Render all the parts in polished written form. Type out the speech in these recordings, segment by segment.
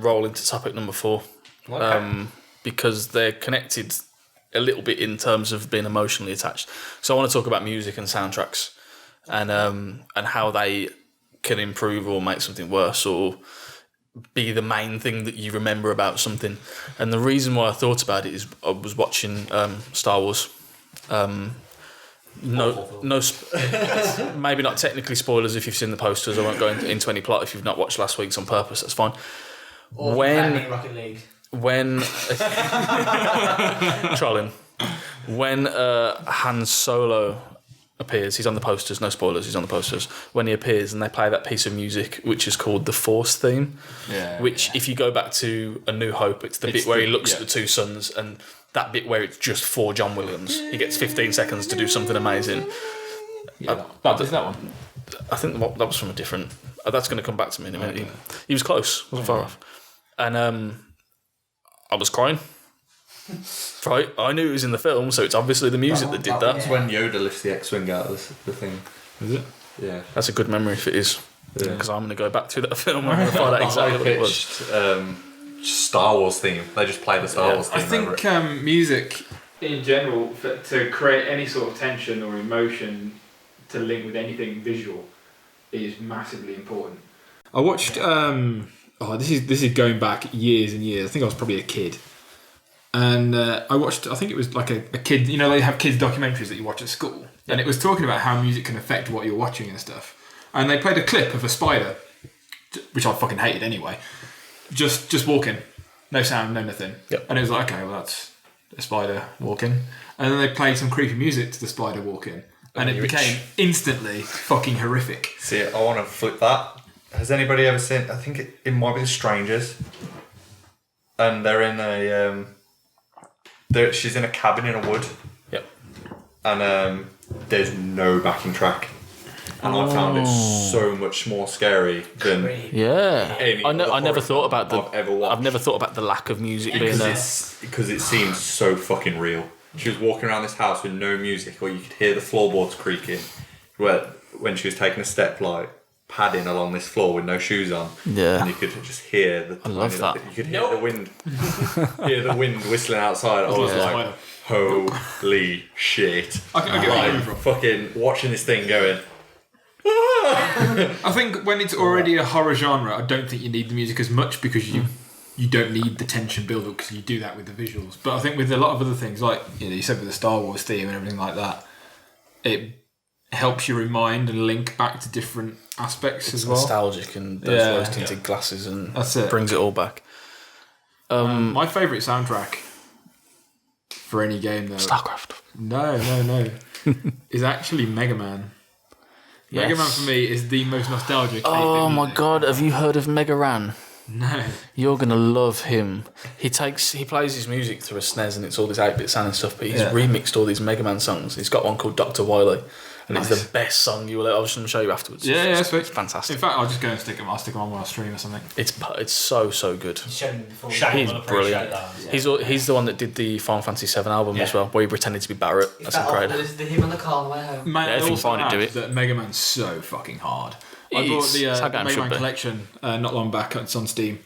roll into topic number 4. Okay. Because they're connected a little bit in terms of being emotionally attached. So I want to talk about music and soundtracks and how they can improve or make something worse or be the main thing that you remember about something. And the reason why I thought about it is I was watching Star Wars. Maybe not technically spoilers if you've seen the posters. I won't go into any plot if you've not watched last week's on purpose. That's fine. Or when Rocket League. When trolling, when Han Solo appears, he's on the posters. No spoilers. He's on the posters. When he appears, and they play that piece of music, which is called the Force theme. Yeah. Which, if you go back to A New Hope, it's the bit where he looks at the two suns, and that bit where it's just for John Williams. He gets 15 seconds to do something amazing. Yeah, that one. I think that was from a different. That's going to come back to me in a minute. He was close. Wasn't far off. And I was crying. Right, I knew it was in the film, so it's obviously the music that did that. That's when Yoda lifts the X-wing out of the thing. Is it? Yeah. That's a good memory if it is. Because I'm going to go back to that film and I'm going to find out exactly what it was. Star Wars theme. They just play the Star Wars theme. I think music in general, to create any sort of tension or emotion to link with anything visual, is massively important. I watched. This is going back years and years. I think I was probably a kid. And I watched, I think it was like a kid, you know, they have kids' documentaries that you watch at school. And it was talking about how music can affect what you're watching and stuff. And they played a clip of a spider, which I fucking hated anyway, just walking. No sound, no nothing. Yep. And it was like, okay, well, that's a spider walking. And then they played some creepy music to the spider walking. And it became instantly fucking horrific. See, I want to flip that. Has anybody ever seen, I think it might be The Strangers. And they're in a... she's in a cabin in a wood. Yep. And there's no backing track. And I found it so much more scary than any I never thought about I've ever watched. I've never thought about the lack of music being there. Because it seems so fucking real. She was walking around this house with no music, or you could hear the floorboards creaking. When she was taking a step, like padding along this floor with no shoes on. Yeah. And you could just hear the. I love that. You could hear the wind. Hear the wind whistling outside. I was like, holy shit! I get where you're from. Fucking watching this thing going. I think when it's already a horror genre, I don't think you need the music as much because you don't need the tension build up because you do that with the visuals. But I think with a lot of other things, like you said with the Star Wars theme and everything like that, it helps you remind and link back to different aspects as well. Nostalgic and those rose tinted glasses and that's it. Brings it all back. My favourite soundtrack for any game though. StarCraft. No. is actually Megaman. Yes. Megaman for me is the most nostalgic. Oh my god, have you heard of Megaran? No. You're gonna love him. He plays his music through a SNES and it's all this 8-bit sound and stuff, but he's remixed all these Megaman songs. He's got one called Dr. Wily. And it's the best song you will ever. I was going to show you afterwards. Yeah, sweet. It's fantastic. In fact, I'll just go and stick them. I'll stick them on while I stream or something. It's so good. He's brilliant. He's the one that did the Final Fantasy 7 album as well, where he pretended to be Barrett. That's incredible. Is it him on the car on the way home? Man, if you can find it, do it. That Mega Man's so fucking hard. I bought the Mega Man collection not long back. It's on Steam.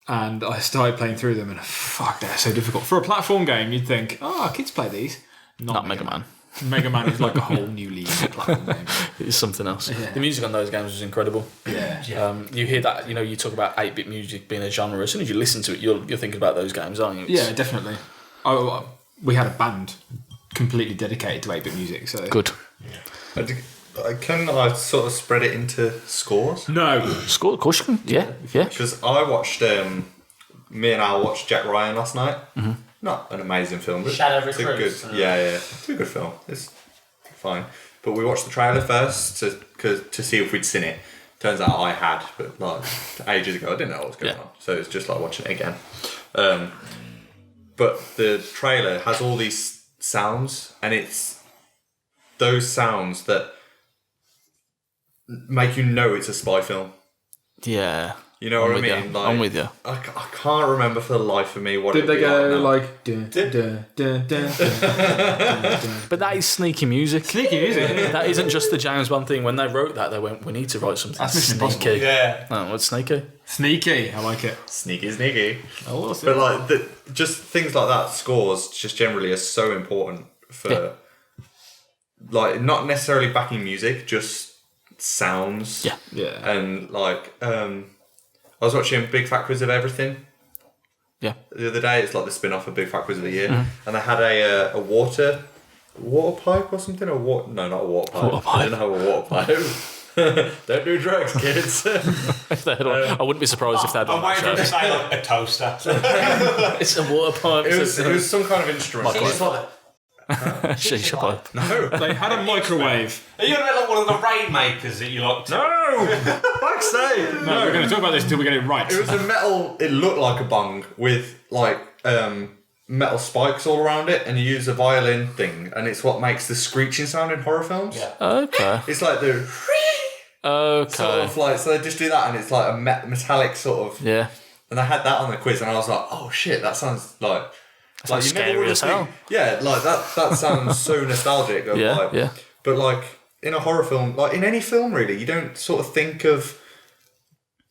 And I started playing through them and fuck, they're so difficult. For a platform game, you'd think, kids play these. Not Mega Man. Mega Man is like a whole new league of platform game. It's something else. Yeah. The music on those games was incredible. Yeah. You hear that, you talk about 8-bit music being a genre. As soon as you listen to it, you're thinking about those games, aren't you? Yeah, definitely. We had a band completely dedicated to 8-bit music. So good. Can I sort of spread it into scores? No. Score, of course you can. Yeah. Because I watched, me and Al watched Jack Ryan last night. Mm-hmm. Not an amazing film, but Shadow it's a good, it's a good film. It's fine. But we watched the trailer first to see if we'd seen it. Turns out I had, but like ages ago I didn't know what was going on. So it's just like watching it again. But the trailer has all these sounds, and it's those sounds that make you know it's a spy film. Yeah. You know what I mean? You. Like, I'm with you. I can't remember for the life of me what Did it they go now. like? Dun, dun, dun, dun, dun, dun. But that is sneaky music. Sneaky music. That isn't just the James Bond thing. When they wrote that, they went, "We need to write something That's Mission sneaky." Impossible. Yeah. No, what's sneaky? Sneaky. I like it. Sneaky. Oh, what's But like just things like that, scores just generally are so important for like not necessarily backing music, just sounds. Yeah. Yeah. And like I was watching Big Fat Quiz of Everything. Yeah. The other day, it's like the spin-off of Big Fat Quiz of the Year, and they had a water pipe or something, or what? No, not a water pipe. Water pipe. They didn't have a water pipe. Don't do drugs, kids. If they had I wouldn't be surprised if they had I'm on that waiting for him to show. say like a toaster. It's a water pipe. It was some kind of instrument. Microwave. It's like, Shisha pipe. no, They had a microwave. Are you gonna be like one of the rainmakers that you like? no, backstage. No, we're going to talk about this until we get it right. It was a metal. It looked like a bong with like metal spikes all around it, and you use a violin thing, and it's what makes the screeching sound in horror films. Yeah. Okay. It's like the sort Okay. of like, so they just do that, and it's like a metallic sort of. Yeah. And I had that on the quiz, and I was like, "Oh shit, that sounds like." sounds you never scary would as have hell. Yeah, like that sounds so nostalgic. Of Yeah, like, yeah. But like in a horror film, like in any film really, you don't sort of think of.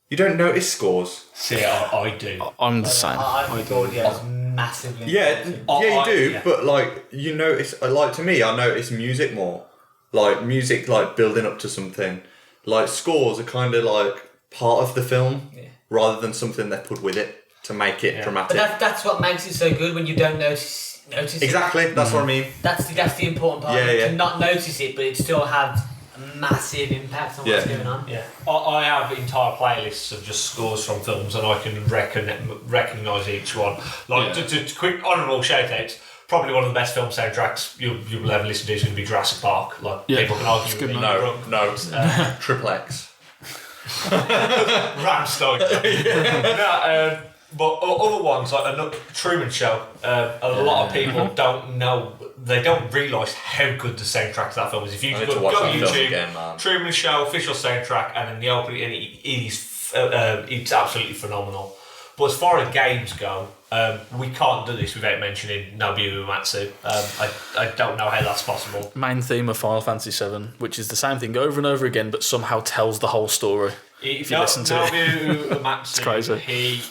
You don't notice scores. See, I do. I'm the same. I think audio is massively Yeah, important. yeah, you do. yeah. But like you notice, like to me, I notice music more. Like music, like building up to something. Like scores are kind of like part of the film, rather than something they put with it to make it dramatic. But that's what makes it so good when you don't notice it. Exactly, that's what I mean. That's the important part. Yeah. To not notice it, but it still have a massive impact on what's going on. Yeah, I have entire playlists of just scores from films, and I can recognise each one. Like to quick honourable shout outs. Probably one of the best film soundtracks you'll ever listen to is going to be Jurassic Park. Like people can argue with me. No, Triple X. Ramstein. No, but other ones like Truman Show. A lot of people don't know. They don't realise how good the soundtrack to that film is. If you I need go to watch on that film YouTube, again, man. Truman Show official soundtrack, and then the opening, and it's absolutely phenomenal. But as far as games go, we can't do this without mentioning Nobuo Uematsu. I don't know how that's possible. Main theme of Final Fantasy VII, which is the same thing over and over again, but somehow tells the whole story. If you listen to it. Nobuo Uematsu, It's crazy.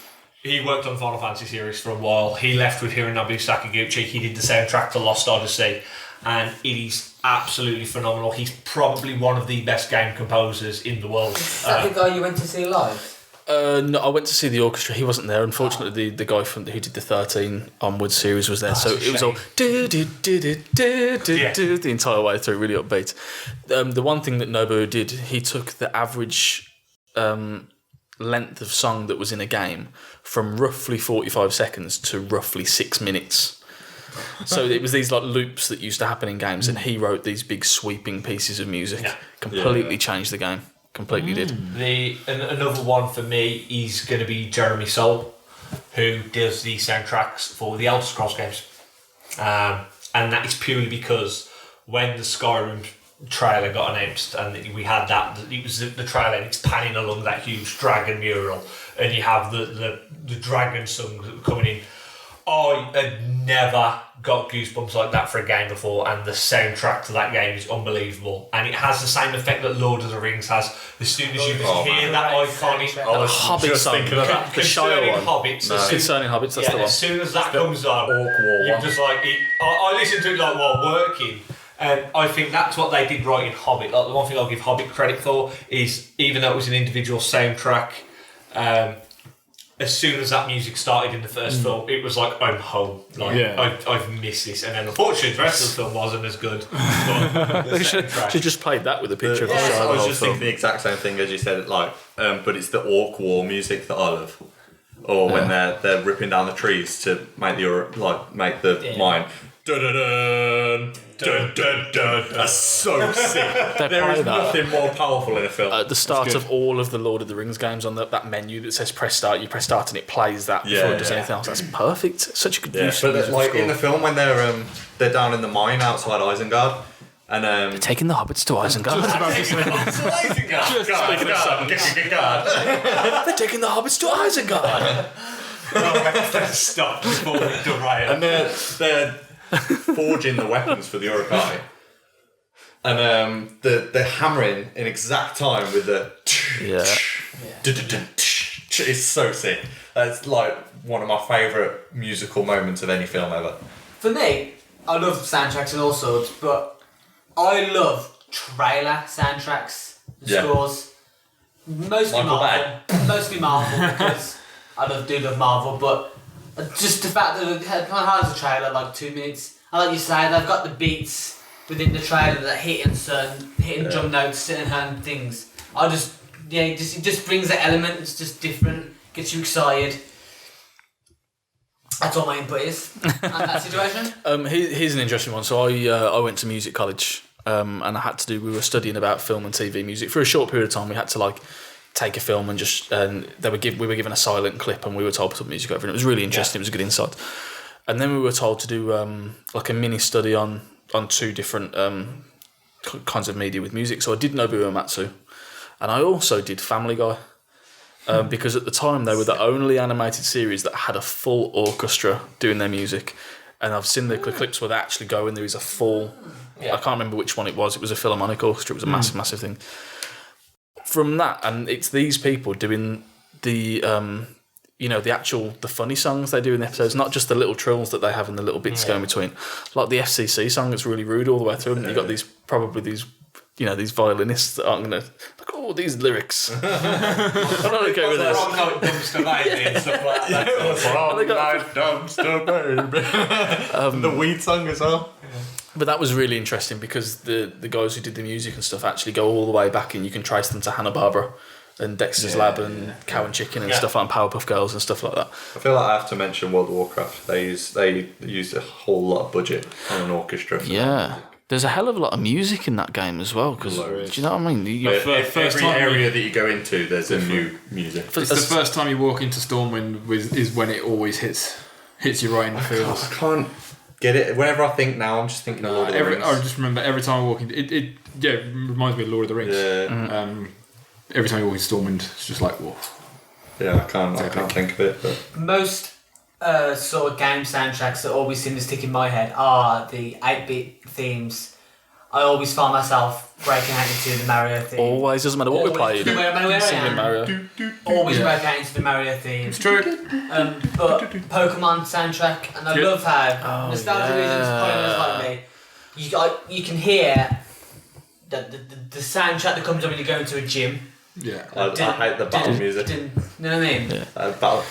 He worked on Final Fantasy series for a while. He left with Hironobu Sakaguchi. He did the soundtrack to Lost Odyssey, and it is absolutely phenomenal. He's probably one of the best game composers in the world. Is that the guy you went to see live? No, I went to see the orchestra. He wasn't there. Unfortunately, the guy who did the 13 onwards series was there, so it was all the entire way through, really upbeat. The one thing that Nobuo did, he took the average length of song that was in a game from roughly 45 seconds to roughly 6 minutes. So it was these like loops that used to happen in games, and he wrote these big sweeping pieces of music. Completely changed the game. Completely did. Another one for me is going to be Jeremy Soule, who does the soundtracks for the Elder Scrolls games, and that is purely because when the Skyrim trailer got announced and we had that, it was the trailer, and it's panning along that huge dragon mural, and you have the dragon songs coming in. I had never got goosebumps like that for a game before, and the soundtrack to that game is unbelievable, and it has the same effect that Lord of the Rings has. As soon as you just hear that iconic Hobbit song, the Shire one. Hobbits, Concerning Hobbits, that's the one. as soon as that comes on, Orc you're just like I listened to it like while working, and I think that's what they did right in Hobbit. Like the one thing I'll give Hobbit credit for is, even though it was an individual soundtrack, as soon as that music started in the first film, it was like, I'm home. Like I've missed this. And then unfortunately the rest of the film wasn't as good. But They should just played that with a picture of the I Shire. was just thinking the exact same thing as you said. Like, but it's the Orc War music that I love. Or when they're ripping down the trees to make the mine. Dun, dun, dun, dun, dun, dun. That's so sick. There is nothing more powerful in a film. At the start of all of the Lord of the Rings games, on that menu that says press start, you press start and it plays that before it does anything else. That's perfect. Such a good use of But like score. in the film when they're down in the mine outside Isengard, And Taking the hobbits to Isengard. They're taking the hobbits to Isengard. Stop before we do riot. And they're forging the weapons for the Uruk-hai. And they're hammering in exact time with the... It's so sick. That's like one of my favourite musical moments of any film ever. For me, I love soundtracks and all sorts, but I love trailer soundtracks and scores. Mostly Marvel because I do love Marvel, but just the fact that it has a trailer like 2 minutes. And like you say, they've got the beats within the trailer that hitting drum notes, certain things. It just brings that element. It's just different, gets you excited. That's all my input is on that situation. Here's an interesting one. So I went to music college, and we were studying about film and TV music for a short period of time. We had to take a film and we were given a silent clip and we were told to put music over it. It was really interesting. It was a good insight. And then we were told to do a mini study on 2 different kinds of media with music. So I did Nobuo Uematsu, and I also did Family Guy. Because at the time they were the only animated series that had a full orchestra doing their music, and I've seen the clips where they actually go and there is a full. I can't remember which one it was. It was a Philharmonic orchestra. It was a massive thing. From that, and it's these people doing the the funny songs they do in the episodes, not just the little trills that they have and the little bits going between, like the FCC song that's really rude all the way through. And you've got these violinists that aren't going to these lyrics. I'm not okay with this. Wrong note dumpster baby and stuff like that. Wrong night dumpster baby. The weed song as well. But that was really interesting because the guys who did the music and stuff actually go all the way back, and you can trace them to Hanna-Barbera and Dexter's Lab and Cow and Chicken and stuff like Powerpuff Girls and stuff like that. I feel like I have to mention World of Warcraft. They used a whole lot of budget on an orchestra. There's a hell of a lot of music in that game as well. Because do you know what I mean? Every area that you go into, there's a new music. It's the first time you walk into Stormwind is when it always hits you right in the feels. I can't get it. Whenever I think now, I'm just thinking of Lord of the Rings. I just remember every time I walk into it reminds me of Lord of the Rings. Yeah. Every time you walk into Stormwind, it's just like, whoa. Yeah, I can't think of it. But Most sort of game soundtracks that always seem to stick in my head are the 8-bit themes. I always find myself breaking out into the Mario theme. Always, doesn't matter what we played. Singing Mario. Always break out into the Mario theme. It's true. But Pokemon soundtrack, and I love how nostalgia reasons like me. You can hear the soundtrack that comes on when you go into a gym. Yeah. I hate the battle music. You know what I mean? Yeah. Battle.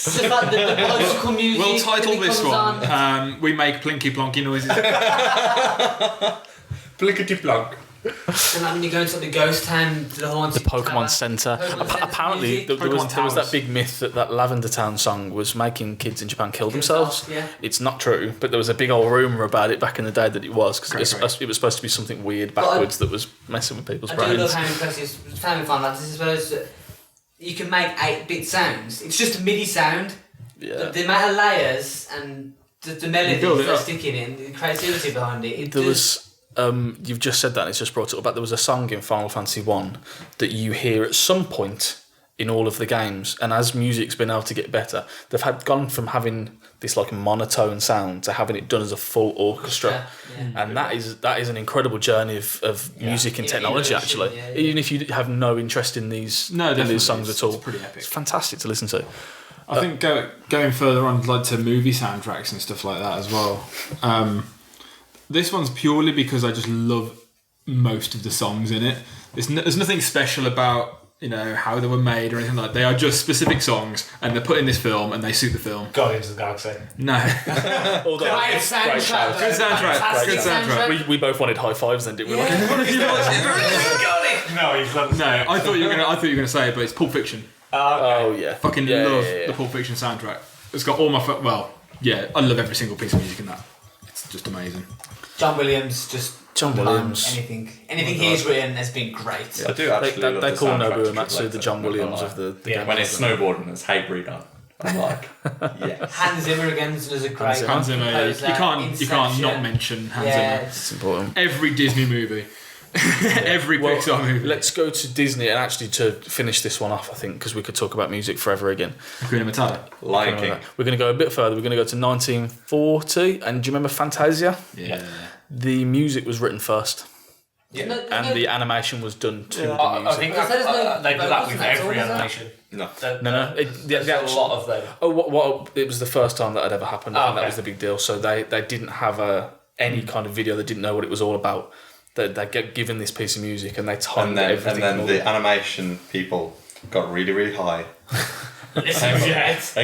Just like the bicycle music. We'll title this one. We make plinky plonky noises. Plickety plonk. And like when you go into the ghost town, the haunted Pokemon Center. Apparently, there was that big myth that Lavender Town song was making kids in Japan kill themselves. Yeah. It's not true, but there was a big old rumour about it back in the day that it was, because it was supposed to be something weird backwards that was messing with people's brains. I do love how impressive Family Fun Lads is, that you can make 8-bit sounds. It's just a MIDI sound. Yeah. The amount of layers and the melodies they're sticking in, the creativity behind it. You've just said that and it's just brought it up. There was a song in Final Fantasy 1 that you hear at some point in all of the games, and as music's been able to get better, they've gone from having this like monotone sound to having it done as a full orchestra. And that is an incredible journey of music and technology, actually. Even if you have no interest in these songs at all, it's pretty epic. It's fantastic to listen to. I think going further on, like to movie soundtracks and stuff like that as well. This one's purely because I just love most of the songs in it. There's nothing special about how they were made or anything like that. They are just specific songs, and they're put in this film, and they suit the film. Guardians of the Galaxy. No. Great soundtrack. Good soundtrack. We both wanted high fives then, didn't we? Yeah. No, he's loved it. No, I thought you were gonna say it, but it's Pulp Fiction. Oh yeah. Fucking love the Pulp Fiction soundtrack. It's got all my I love every single piece of music in that. It's just amazing. John Williams. Anything he's written has been great. Yeah, I do actually. They call Nobuo Uematsu the John Williams of the game. When it's snowboarding, it's Hey Breed on. I'm like, yes. Hans Zimmer again does a great. Hans Zimmer. You can't not mention Hans Zimmer. It's important. Every Disney movie. Every Pixar movie. Let's go to Disney, and actually to finish this one off, I think, because we could talk about music forever again. Hakuna Matata. Lion King. We're going to go a bit further. We're going to go to 1940, and do you remember Fantasia? Yeah. The music was written first, Yeah. and the animation was done to the I music. think They they do that with every animation. No. No. There's a lot of them. What? It was the first time that had ever happened, and that okay. was the big deal. So they didn't have any kind of video. They didn't know what it was all about. They get given this piece of music, and they timed everything. And then the animation people got really, really high. And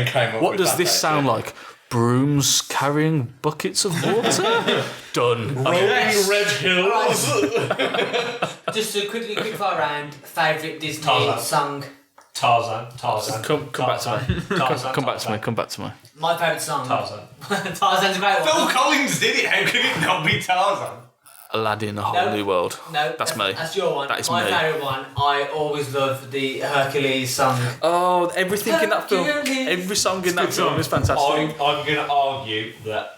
came up What with does that this bit. sound like? Brooms carrying buckets of water? Done. Rolling red hills. Just to quick fire round. Favourite Disney Tarzan. song. Tarzan. Come back to me. Come back to me. My favourite song. Tarzan. Tarzan's a great one. Phil Collins did it. How could it not be Tarzan? Aladdin, A Whole New World. No, That's me. That's your one. That is my me. favourite one. I always love the Hercules song. Oh, everything in that film. Every song in that film is fantastic. I'm going to argue that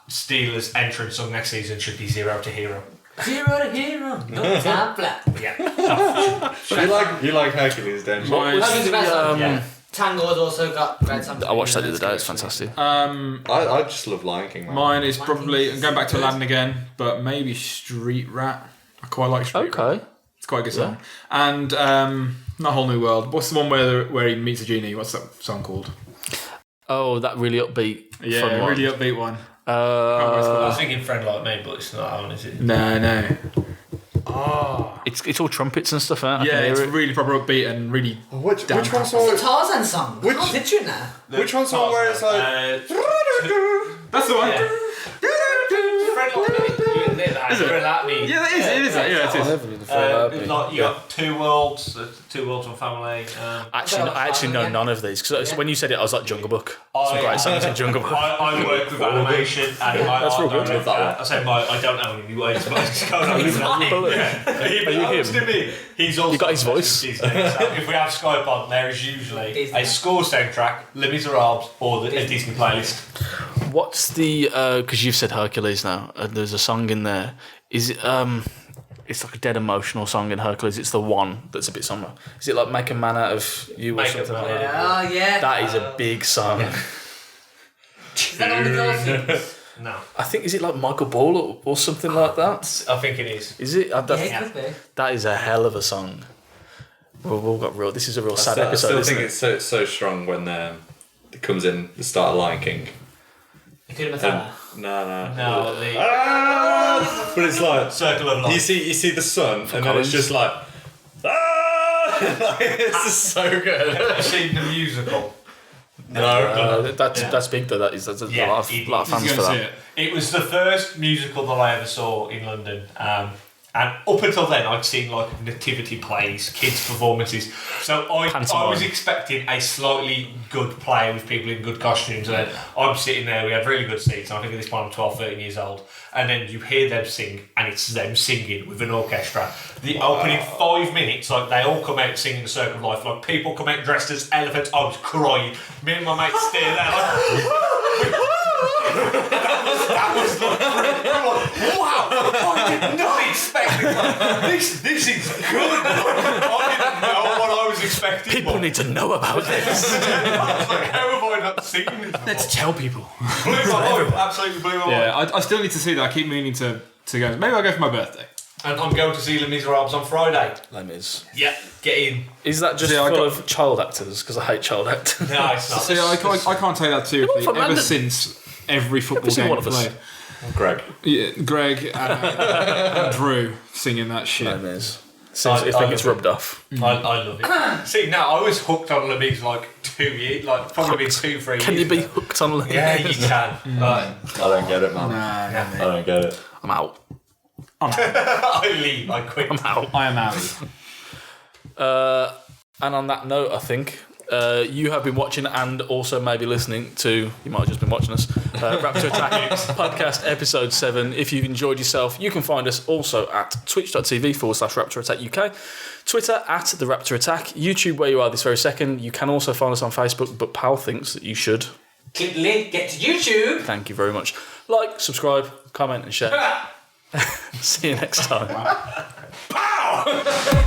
Steelers' entrance song next season should be Zero to Hero. Zero to hero, no time flat. Yeah. You like Hercules, don't you? Hercules is the best song. Yeah. Tango's also got great songs. I watched that the other day. It's fantastic. I just love Lion King, man. Mine is probably, I'm going back to Aladdin again, but maybe Street Rat. I quite like Street Rat. Okay. It's quite a good song. And Not a Whole New World. What's the one where he meets a genie? What's that song called? Oh, that really upbeat. Yeah, fun one. really upbeat one. I was thinking Friend Like Me, but it's not on, is it? No. It's all trumpets and stuff. I Yeah, can it's which really proper upbeat and really. Which Damn. one's It's song? a Tarzan song. Which- Which? Picture it now. Which one's song where it's like? That's the one. Yeah. Friend Like Me. Is it? Friend Like Me. Yeah, that is. It is that. Yeah, it is. Like you got Two Worlds, One Family. I actually know none of these because when you said it, I was like Jungle Book. Some great songs in Jungle Book. I work with animation, and That's real good. I say I don't know any words, but it's going on. He belongs to me. He's also You got his voice. Disney, so if we have Skype on, there is usually a score soundtrack, Les Miserables, or a Disney playlist. What's the? Because you've said Hercules now. There's a song in there. Is it? It's like a dead emotional song in Hercules. It's the one that's a bit somber. Is it like Make a Man Out of You or Make a something like Man. that? Oh yeah. That is a big song. Is that all the girls sings? No, I think is it like Michael Ball or something like that? I think it is. Is it? Yeah, it could be. That is a hell of a song. We've all got real. This is a real sad I episode. still Isn't think it? it's so strong when it comes in the start of Lion King. Hakuna Matata. No. No, the But it's like Circle of Life. you see the sun, and then Collins. it's just like it's just so good. Have you seen the musical? That's big though. That's a Yeah, lot of fans He's for going to see that. it. It was the first musical that I ever saw in London. And up until then, I'd seen like nativity plays, kids' performances. So I Pantomime. was expecting a slightly good play with people in good costumes. And then I'm sitting there, we had really good seats. And I think at this point I'm 12, 13 years old. And then you hear them sing, and it's them singing with an orchestra. The opening 5 minutes, like they all come out singing the Circle of Life. Like people come out dressed as elephants. I was crying. Me and my mates stayed there like. That was like, wow! I did not expect it. This is good. I didn't know what I was expecting. People need to know about this. I was like, how have I not seen this before? Let's tell people. Blew my mind. Absolutely blew my mind. Yeah, I still need to see that. I keep meaning to go. Maybe I'll go for my birthday. And I'm going to see Les Miserables on Friday. Les Mis. Yeah, get in. Is that just See, I full got- of child actors? Because I hate child actors. No, it's not. See, I can't take that seriously. From Ever London. since every football seen game one of us. played. Greg. Yeah, Greg and Drew singing that shit. Les Mis. Seems I think it's rubbed off. I love it. See, now I was hooked on Les Mis like 2 years, like probably been 2-3 years. Can you be ago. hooked on Les Mis? Yeah, you can. I don't get it, man. Nah, I don't get it. I'm out. I quit. I'm out. I am out. And on that note, I think You have been watching and also maybe listening to, you might have just been watching us, Raptor Attack Podcast EP7. If you've enjoyed yourself, you can find us also at twitch.tv/Raptor Attack UK, Twitter at the Raptor Attack, YouTube where you are this very second. You can also find us on Facebook, but Pal thinks that you should. Click the link, get to YouTube. Thank you very much. Like, subscribe, comment and share. See you next time. Pow!